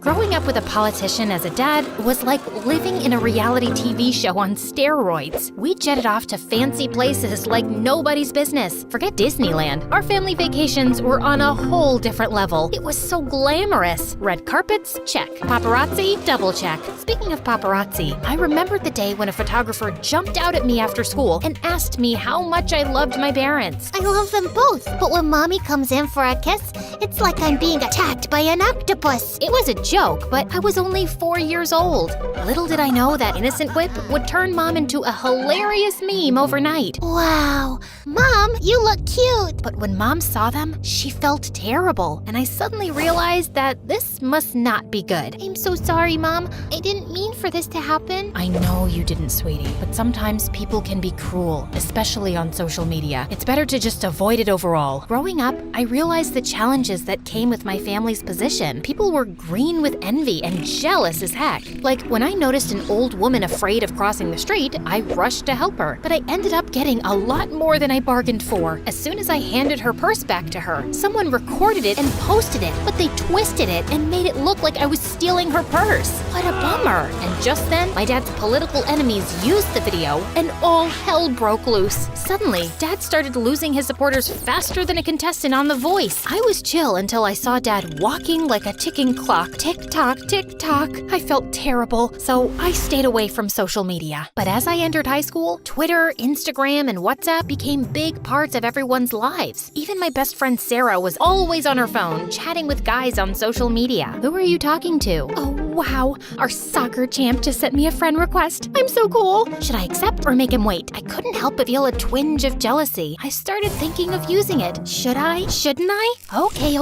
Growing up with a politician as a dad was like living in a reality TV show on steroids. We jetted off to fancy places like nobody's business. Forget Disneyland. Our family vacations were on a whole different level. It was so glamorous. Red carpets? Check. Paparazzi? Double check. Speaking of paparazzi, I remembered the day when a photographer jumped out at me after school and asked me how much I loved my parents. I love them both, but when mommy comes in for a kiss, it's like I'm being attacked by an octopus. It was a joke, but I was only 4 years old. Little did I know that innocent quip would turn Mom into a hilarious meme overnight. Wow, Mom, you look cute. But when Mom saw them, she felt terrible, and I suddenly realized that this must not be good. I'm so sorry, Mom. I didn't mean for this to happen. I know you didn't, sweetie, but sometimes people can be cruel, especially on social media. It's better to just avoid it overall. Growing up, I realized the challenges that came with my family's position. People were green with envy and jealous as heck. Like, when I noticed an old woman afraid of crossing the street, I rushed to help her, but I ended up getting a lot more than I bargained for. As soon as I handed her purse back to her, someone recorded it and posted it, but they twisted it and made it look like I was stealing her purse. What a bummer. And just then, my dad's political enemies used the video, and all hell broke loose. Suddenly, Dad started losing his supporters faster than a contestant on The Voice. I was chill until I saw Dad walking like a ticking clock. Tick-tock, tick-tock. I felt terrible, so I stayed away from social media. But as I entered high school, Twitter, Instagram, and WhatsApp became big parts of everyone's lives. Even my best friend Sarah was always on her phone, chatting with guys on social media. Who are you talking to? Oh, wow. Our soccer champ just sent me a friend request. I'm so cool. Should I accept or make him wait? I couldn't help but feel a twinge of jealousy. I started thinking of using it. Should I? Shouldn't I? Okay.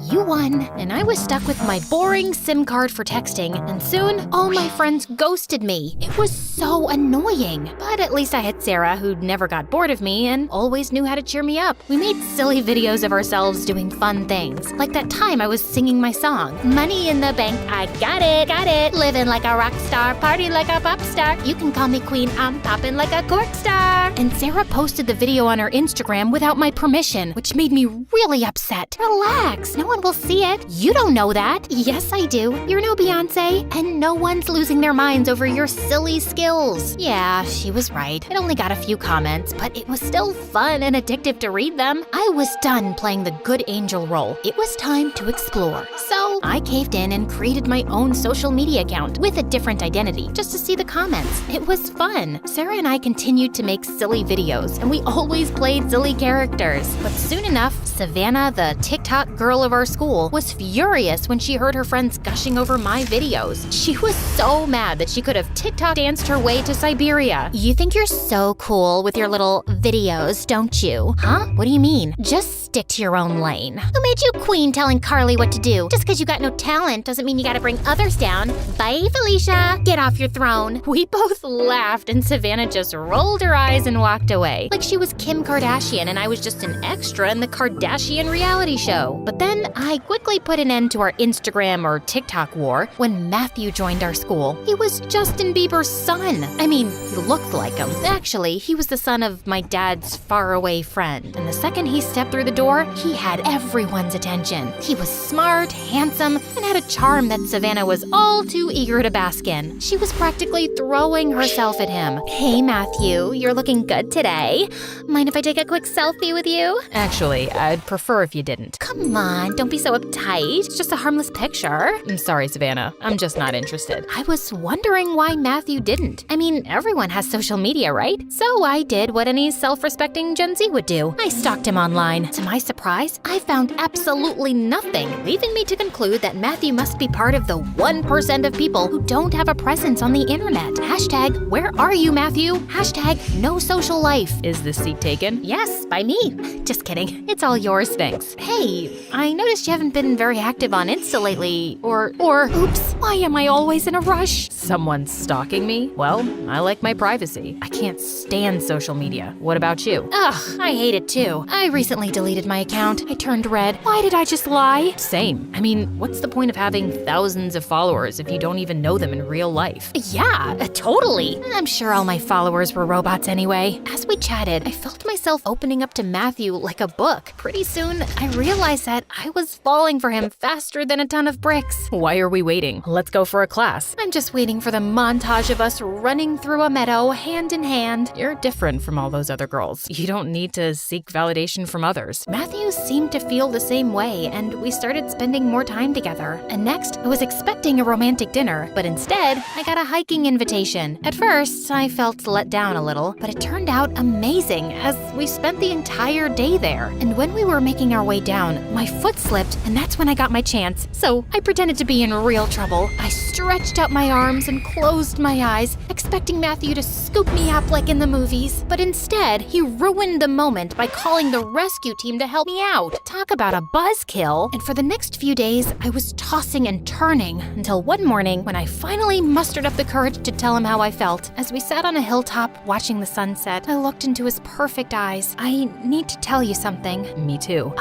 You won. And I was stuck with my boring SIM card for texting, and soon all my friends ghosted me. It was so annoying. But at least I had Sarah, who never got bored of me and always knew how to cheer me up. We made silly videos of ourselves doing fun things, like that time I was singing my song. Money in the bank, I got it. Living like a rock star, party like a pop star. You can call me queen, I'm popping like a cork star. And Sarah posted the video on her Instagram without my permission, which made me really upset. Relax, no one will see it. You don't know that. Yes, I do. You're no Beyonce, and no one's losing their minds over your silly skills. Yeah, she was right. It only got a few comments, but it was still fun and addictive to read them. I was done playing the good angel role. It was time to explore. So I caved in and created my own social media account with a different identity, just to see the comments. It was fun. Sarah and I continued to make silly videos, and we always played silly characters. But soon enough, Savannah, the TikTok girl of our school, was furious when she heard her friends gushing over my videos. She was so mad that she could have TikTok danced her way to Siberia. You think you're so cool with your little videos, don't you? Huh? What do you mean? Just stick to your own lane. Who made you queen telling Carly what to do? Just because you got no talent doesn't mean you gotta bring others down. Bye, Felicia. Get off your throne. We both laughed, and Savannah just rolled her eyes and walked away, like she was Kim Kardashian and I was just an extra in the Kardashian reality show. But then I quickly put an end to our Instagram or TikTok war when Matthew joined our school. He was Justin Bieber's son. I mean, he looked like him. Actually, he was the son of my dad's faraway friend. And the second he stepped through the door, he had everyone's attention. He was smart, handsome, and had a charm that Savannah was all too eager to bask in. She was practically throwing herself at him. Hey, Matthew, you're looking good today. Mind if I take a quick selfie with you? Actually, I'd prefer if you didn't. Come on, don't be so uptight. It's just a harmless picture. I'm sorry, Savannah. I'm just not interested. I was wondering why Matthew didn't. I mean, everyone has social media, right? So I did what any self-respecting Gen Z would do. I stalked him online. To my surprise, I found absolutely nothing, leaving me to conclude that Matthew must be part of the 1% of people who don't have a presence on the internet. Hashtag, where are you, Matthew? Hashtag, no social life. Is this seat taken? Yes, by me. Just kidding. It's all yours, thanks. Hey, I noticed you haven't been very active on Insta lately. Or, oops, why am I always in a rush? Someone's stalking me? Well, I like my privacy. I can't stand social media. What about you? Ugh, I hate it too. I recently deleted deleted my account. I turned red. Why did I just lie? Same. I mean, what's the point of having thousands of followers if you don't even know them in real life? Yeah, totally. I'm sure all my followers were robots anyway. As we chatted, I felt myself opening up to Matthew like a book. Pretty soon, I realized that I was falling for him faster than a ton of bricks. Why are we waiting? Let's go for a class. I'm just waiting for the montage of us running through a meadow, hand in hand. You're different from all those other girls. You don't need to seek validation from others. Matthew seemed to feel the same way, and we started spending more time together. And next, I was expecting a romantic dinner, but instead, I got a hiking invitation. At first, I felt let down a little, but it turned out amazing as we spent the entire day there. And when we were making our way down, my foot slipped, and that's when I got my chance. So I pretended to be in real trouble. I stretched out my arms and closed my eyes, expecting Matthew to scoop me up like in the movies. But instead, he ruined the moment by calling the rescue team to help me out. Talk about a buzzkill. And for the next few days, I was tossing and turning until one morning when I finally mustered up the courage to tell him how I felt. As we sat on a hilltop watching the sunset, I looked into his perfect eyes. I need to tell you something. Me too.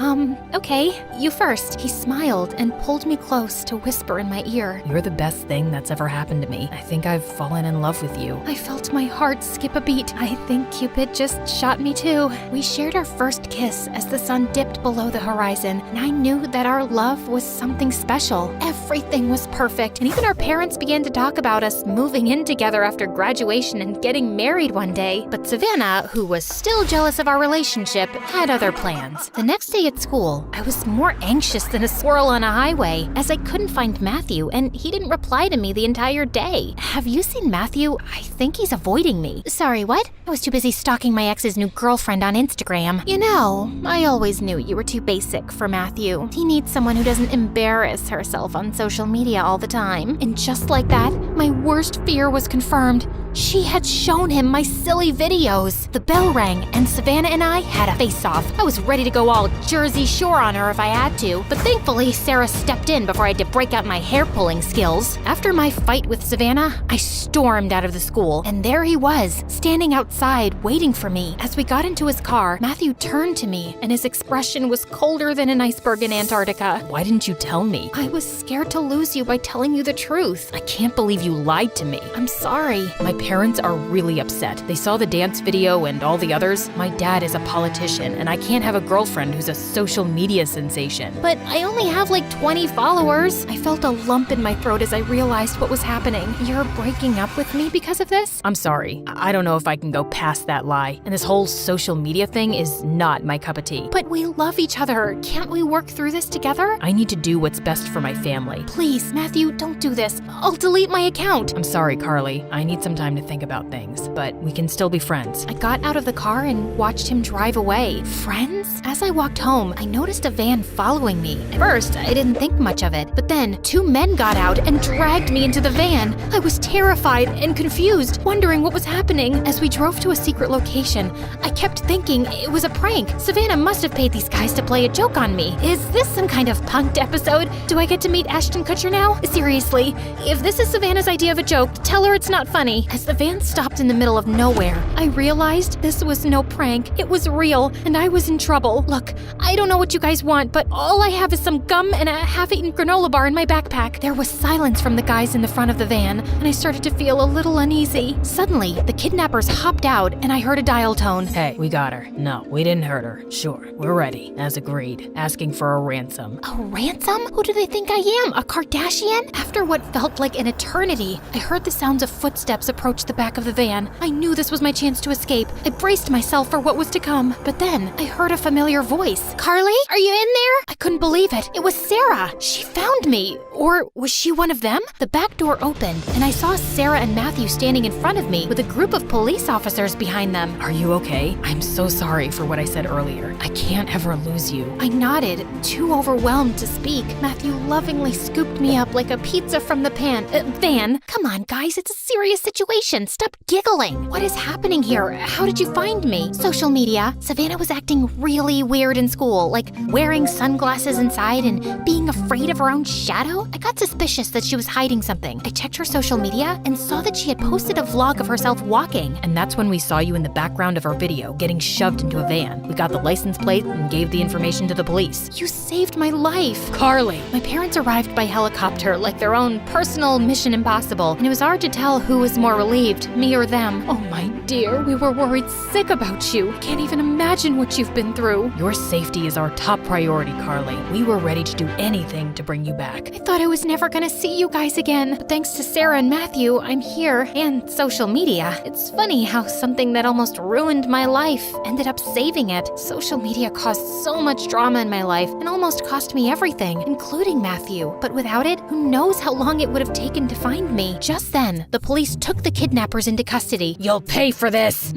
Okay, you first. He smiled and pulled me close to whisper in my ear. You're the best thing that's ever happened to me. I think I've fallen in love with you. I felt my heart skip a beat. I think Cupid just shot me too. We shared our first kiss as the sun dipped below the horizon, and I knew that our love was something special. Everything was perfect, and even our parents began to talk about us moving in together after graduation and getting married one day. But Savannah, who was still jealous of our relationship, had other plans. The next day at school, I was more anxious than a squirrel on a highway, as I couldn't find Matthew, and he didn't reply to me the entire day. Have you seen Matthew? I think he's avoiding me. Sorry, what? I was too busy stalking my ex's new girlfriend on Instagram. You know, I always knew you were too basic for Matthew. He needs someone who doesn't embarrass herself on social media all the time. And just like that, my worst fear was confirmed. She had shown him my silly videos. The bell rang, and Savannah and I had a face-off. I was ready to go all Jersey Shore on her if I had to, but thankfully Sarah stepped in before I had to break out my hair-pulling skills. After my fight with Savannah, I stormed out of the school, and there he was, standing outside waiting for me. As we got into his car, Matthew turned to me, and his expression was colder than an iceberg in Antarctica. Why didn't you tell me? I was scared to lose you by telling you the truth. I can't believe you lied to me. I'm sorry. My parents are really upset. They saw the dance video and all the others. My dad is a politician, and I can't have a girlfriend who's a social media sensation. But I only have like 20 followers. I felt a lump in my throat as I realized what was happening. You're breaking up with me because of this? I'm sorry. I don't know if I can go past that lie. And this whole social media thing is not my cup of tea. But we love each other. Can't we work through this together? I need to do what's best for my family. Please, Matthew, don't do this. I'll delete my account. I'm sorry, Carly. I need some time to think about things, but we can still be friends. I got out of the car and watched him drive away. Friends? As I walked home, I noticed a van following me. At first, I didn't think much of it, but then 2 men got out and dragged me into the van. I was terrified and confused, wondering what was happening. As we drove to a secret location, I kept thinking it was a prank. Savannah must have paid these guys to play a joke on me. Is this some kind of punked episode? Do I get to meet Ashton Kutcher now? Seriously, if this is Savannah's idea of a joke, tell her it's not funny. As the van stopped in the middle of nowhere, I realized this was no prank. It was real, and I was in trouble. Look, I don't know what you guys want, but all I have is some gum and a half-eaten granola bar in my backpack. There was silence from the guys in the front of the van, and I started to feel a little uneasy. Suddenly, the kidnappers hopped out, and I heard a dial tone. Hey, we got her. No, we didn't hurt her. Sure, we're ready, as agreed. Asking for a ransom. A ransom? Who do they think I am? A Kardashian? After what felt like an eternity, I heard the sounds of footsteps approach the back of the van. I knew this was my chance to escape. I braced myself for what was to come, but then I heard a familiar voice. Carly, are you in there? I couldn't believe it. It was Sarah. She found me. Or was she one of them? The back door opened, and I saw Sarah and Matthew standing in front of me with a group of police officers behind them. Are you okay? I'm so sorry for what I said earlier. I can't ever lose you. I nodded, too overwhelmed to speak. Matthew lovingly scooped me up like a pizza from the van. Come on, guys, it's a serious situation. Stop giggling. calling? What is happening here? How did you find me? Social media. Savannah was acting really weird in school, like wearing sunglasses inside and being afraid of her own shadow. I got suspicious that she was hiding something. I checked her social media and saw that she had posted a vlog of herself walking. And that's when we saw you in the background of our video, getting shoved into a van. We got the license plate and gave the information to the police. You saved my life. Carly! My parents arrived by helicopter like their own personal Mission Impossible, and it was hard to tell who was more relieved, me or them. Oh my dear, we were worried sick about you. Can't even imagine what you've been through. Your safety is our top priority, Carly. We were ready to do anything to bring you back. I thought I was never gonna see you guys again, but thanks to Sarah and Matthew, I'm here, and social media. It's funny how something that almost ruined my life ended up saving it. Social media caused so much drama in my life and almost cost me everything, including Matthew. But without it, who knows how long it would have taken to find me. Just then, the police took the kidnappers into custody. You'll pay for this!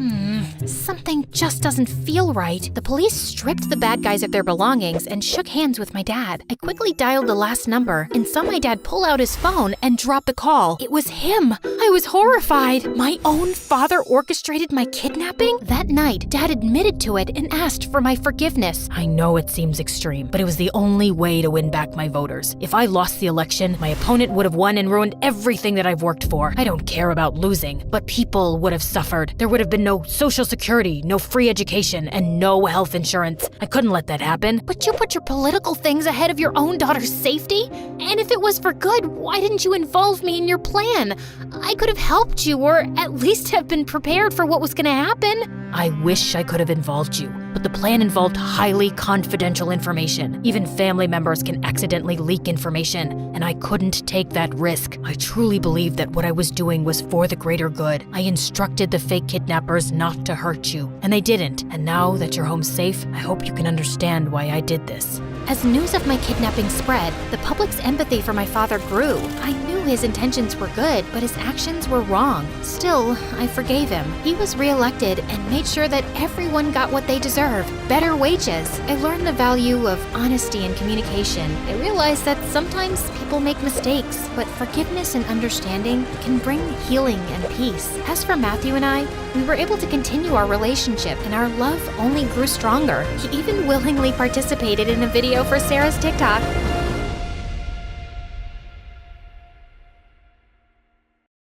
Something just doesn't feel right. The police stripped the bad guys of their belongings and shook hands with my dad. I quickly dialed the last number and saw my dad pull out his phone and drop the call. It was him. I was horrified. My own father orchestrated my kidnapping? That night, Dad admitted to it and asked for my forgiveness. I know it seems extreme, but it was the only way to win back my voters. If I lost the election, my opponent would have won and ruined everything that I've worked for. I don't care about losing, but people would have suffered. There would have been no social security, no free education, and no health insurance. I couldn't let that happen. But you put your political things ahead of your own daughter's safety? And if it was for good, why didn't you involve me in your plan? I could have helped you, or at least have been prepared for what was gonna happen. I wish I could have involved you, but the plan involved highly confidential information. Even family members can accidentally leak information, and I couldn't take that risk. I truly believed that what I was doing was for the greater good. I instructed the fake kidnappers not to hurt you, and they didn't. And now that you're home safe, I hope you can understand why I did this. As news of my kidnapping spread, the public's empathy for my father grew. I knew his intentions were good, but his actions were wrong. Still, I forgave him. He was reelected and made sure that everyone got what they deserve. Better wages. I learned the value of honesty and communication. I realized that sometimes people make mistakes, but forgiveness and understanding can bring healing and peace. As for Matthew and I, we were able to continue our relationship, and our love only grew stronger. He even willingly participated in a video for Sarah's TikTok.